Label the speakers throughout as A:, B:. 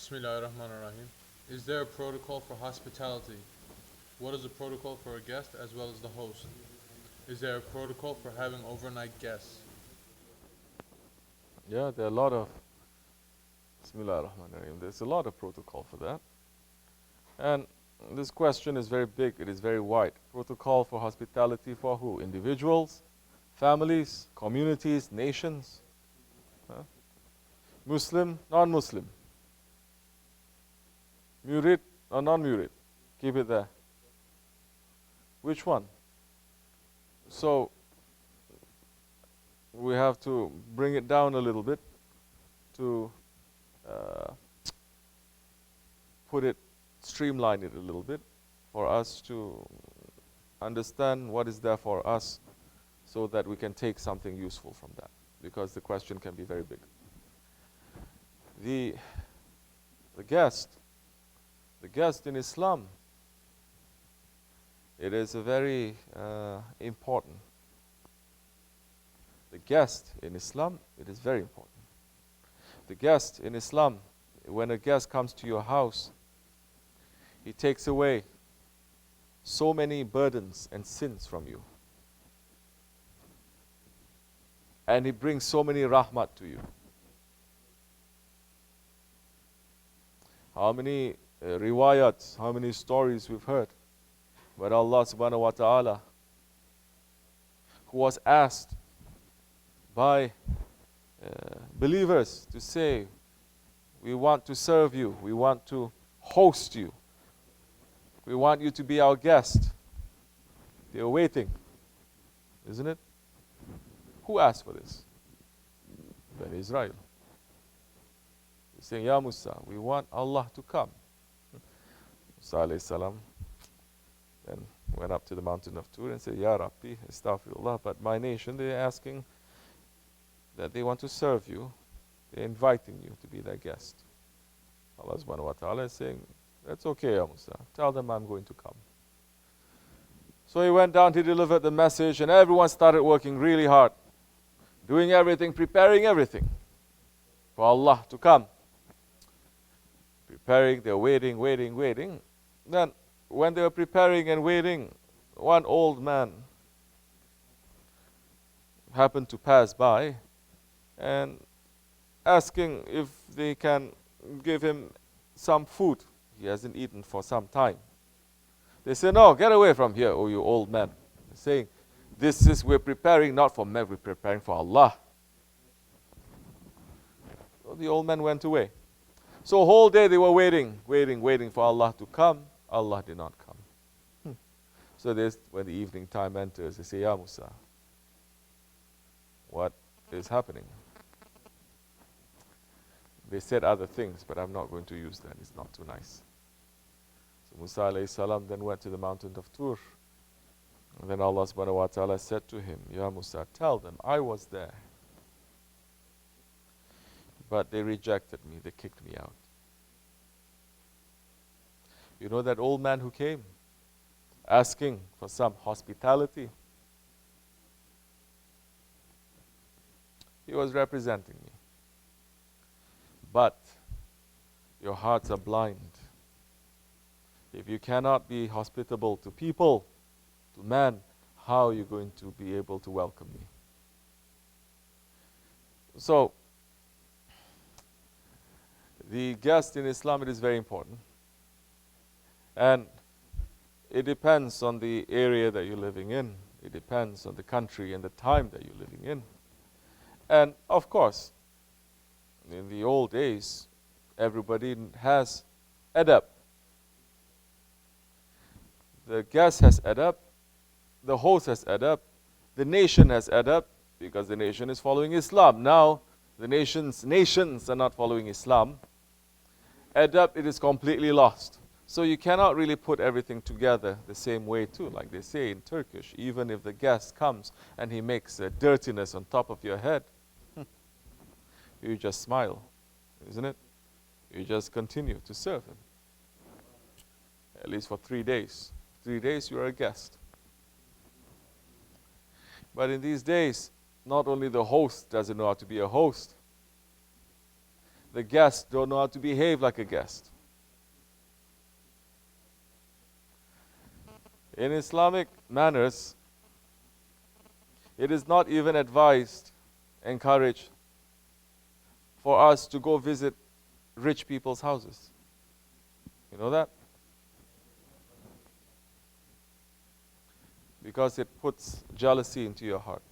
A: Bismillahirrahmanirrahim. Is there a protocol for hospitality? What is the protocol for a guest as well as the host? Is there a protocol for having overnight guests?
B: Yeah, there are a lot of Bismillahirrahmanirrahim. There's a lot of protocol for that. And this question is very big, it is very wide. Protocol for hospitality for who? Individuals, families, communities, nations. Huh? Muslim, non-Muslim. Murid or non-murid. Keep it there. Which one? So, we have to bring it down a little bit to streamline it a little bit for us to understand what is there for us so that we can take something useful from that, because the question can be very big. The guest in Islam, it is a very important. The guest in Islam, it is very important. The guest in Islam, when a guest comes to your house, he takes away so many burdens and sins from you. And he brings so many rahmat to you. How many riwayats, how many stories we've heard where Allah subhanahu wa ta'ala, who was asked by believers to say, we want to serve you, we want to host you, we want you to be our guest. They were waiting, isn't it? Who asked for this? Bani Israel. They're saying, Ya Musa, we want Allah to come. Musa alayhi salam then went up to the mountain of Tur and said, Ya Rabbi, astaghfirullah, but my nation, they're asking that they want to serve you. They're inviting you to be their guest. Allah subhanahu wa ta'ala is saying, that's okay, Ya Musa. Tell them I'm going to come. So he went down, he delivered the message, and everyone started working really hard, doing everything, preparing everything for Allah to come. Preparing, they're waiting. Then, when they were preparing and waiting, one old man happened to pass by and asking if they can give him some food. He hasn't eaten for some time. They said, no, get away from here, oh you old man. They're saying, we're preparing not for men, we're preparing for Allah. So the old man went away. So whole day they were waiting for Allah to come. Allah did not come. So when the evening time enters, they say, Ya Musa, what is happening? They said other things, but I'm not going to use that. It's not too nice. So Musa alayhi salam then went to the mountain of Tur. And then Allah subhanahu wa ta'ala said to him, Ya Musa, tell them I was there. But they rejected me, they kicked me out. You know that old man who came asking for some hospitality? He was representing me. But your hearts are blind. If you cannot be hospitable to people, to man, how are you going to be able to welcome me? So, the guest in Islam, it is very important. And it depends on the area that you're living in. It depends on the country and the time that you're living in. And of course, in the old days, everybody has adab. The guest has adab, the host has adab, the nation has adab, because the nation is following Islam. Now, the nations are not following Islam. Adab, it is completely lost. So you cannot really put everything together the same way too. Like they say in Turkish, even if the guest comes and he makes a dirtiness on top of your head, you just smile, isn't it? You just continue to serve him. At least for 3 days. 3 days you are a guest. But in these days, not only the host doesn't know how to be a host, the guest don't know how to behave like a guest. In Islamic manners, it is not even advised, encouraged, for us to go visit rich people's houses. You know that? Because it puts jealousy into your heart.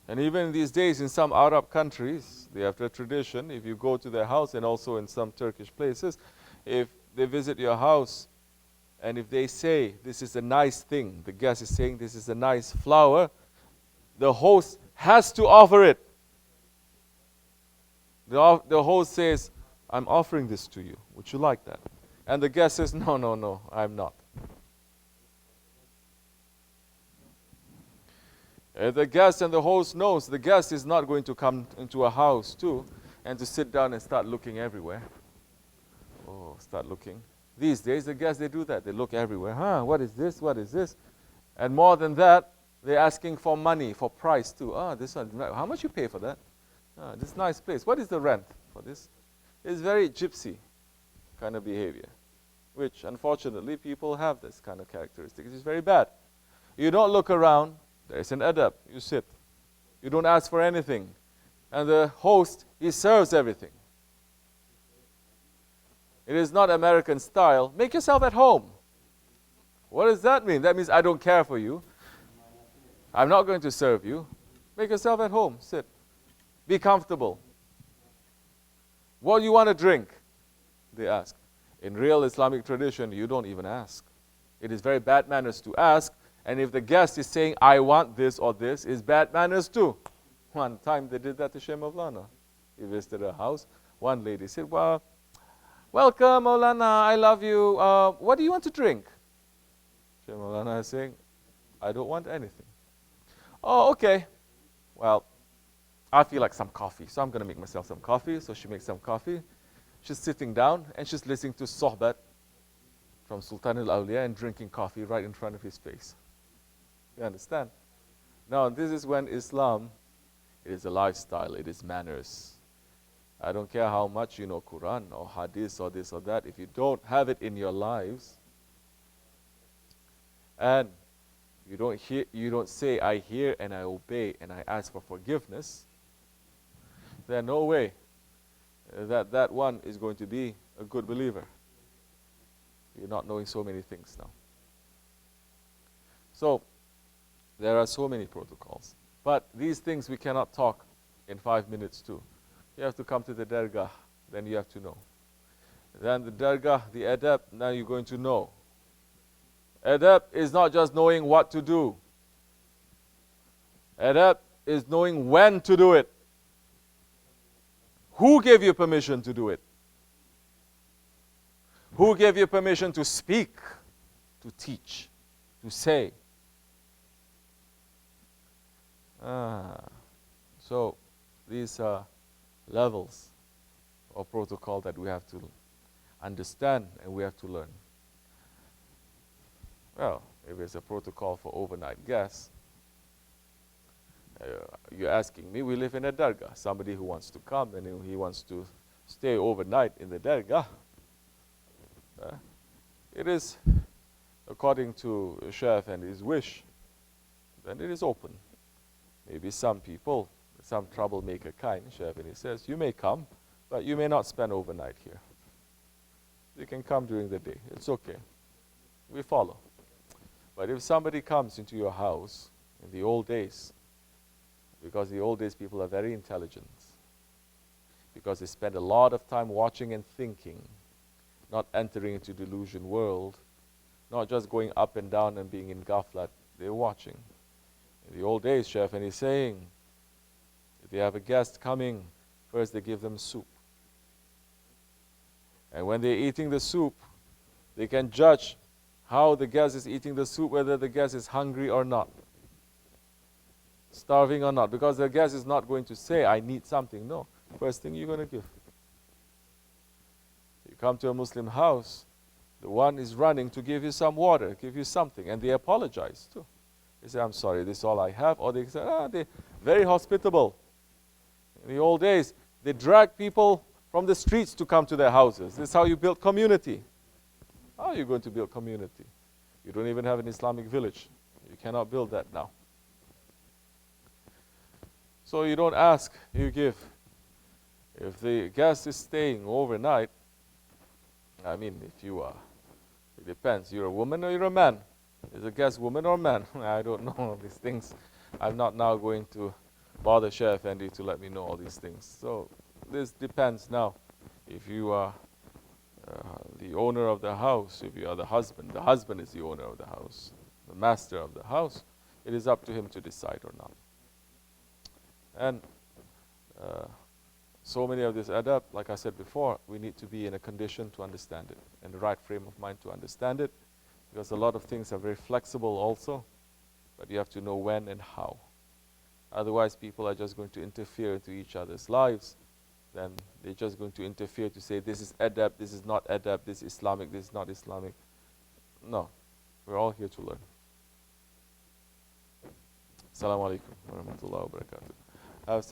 B: And even these days in some Arab countries, they have a tradition, if you go to their house, and also in some Turkish places, if they visit your house, and if they say, this is a nice thing, the guest is saying, this is a nice flower, the host has to offer it. The host says, I'm offering this to you. Would you like that? And the guest says, no, no, no, I'm not. The guest and the host knows the guest is not going to come into a house too and to sit down and start looking everywhere. Oh, start looking. These days, the guests, they do that. They look everywhere. What is this? What is this? And more than that, they're asking for money, for price too. This one, how much you pay for that? This nice place. What is the rent for this? It's very gypsy kind of behavior, which unfortunately people have this kind of characteristic. It's very bad. You don't look around. There's an adab. You sit. You don't ask for anything. And the host, he serves everything. It is not American style. Make yourself at home. What does that mean? That means I don't care for you. I'm not going to serve you. Make yourself at home. Sit. Be comfortable. What do you want to drink? They ask. In real Islamic tradition, you don't even ask. It is very bad manners to ask. And if the guest is saying, I want this or this, it's bad manners too. One time they did that to Shaykh Maulana. He visited a house. One lady said, well, welcome Maulana, I love you. What do you want to drink? Shaykh Maulana is saying, I don't want anything. Oh, okay. Well, I feel like some coffee, so I'm going to make myself some coffee. So she makes some coffee. She's sitting down and she's listening to Sohbat from Sultan al-Awliya and drinking coffee right in front of his face. You understand? Now, this is when Islam, it is a lifestyle, it is manners. I don't care how much you know Quran or Hadith or this or that. If you don't have it in your lives, and you don't say, I hear and I obey and I ask for forgiveness, then no way that one is going to be a good believer. You're not knowing so many things now. So, there are so many protocols. But these things we cannot talk in 5 minutes too. You have to come to the dergah, then you have to know. Then the dergah, the adab, now you're going to know. Adab is not just knowing what to do. Adab is knowing when to do it. Who gave you permission to do it? Who gave you permission to speak, to teach, to say? So these are levels of protocol that we have to understand and we have to learn. Well, if it's a protocol for overnight guests, you're asking me, we live in a dergah. Somebody who wants to come and he wants to stay overnight in the dergah. It is according to Shaykh and his wish, then it is open. Maybe some people, some troublemaker kind, Shaykh, and he says, you may come, but you may not spend overnight here. You can come during the day. It's okay. We follow. But if somebody comes into your house in the old days, because the old days people are very intelligent, because they spend a lot of time watching and thinking, not entering into delusion world, not just going up and down and being in ghaflat, they're watching. In the old days, Shaykh, and he's saying, if they have a guest coming, first they give them soup. And when they're eating the soup, they can judge how the guest is eating the soup, whether the guest is hungry or not, starving or not. Because the guest is not going to say, I need something. No, first thing you're going to give. You come to a Muslim house, the one is running to give you some water, give you something, and they apologize too. They say, I'm sorry, this is all I have. Or they say, they're very hospitable. In the old days, they dragged people from the streets to come to their houses. This is how you build community. How are you going to build community? You don't even have an Islamic village. You cannot build that now. So you don't ask, you give. If the guest is staying overnight, I mean, if you are, it depends. You're a woman or you're a man? Is a guest woman or man? I don't know all these things. I'm not now going to bother Shaykh Efendi to let me know all these things. So this depends now. If you are the owner of the house, if you are the husband is the owner of the house, the master of the house, it is up to him to decide or not. And so many of this adab, like I said before, we need to be in a condition to understand it, in the right frame of mind to understand it, because a lot of things are very flexible also, but you have to know when and how. Otherwise, people are just going to interfere into each other's lives. Then they're just going to interfere to say, this is adab, this is not adab, this is Islamic, this is not Islamic. No, we're all here to learn. Assalamu alaikum wa rahmatullahi wa barakatuh.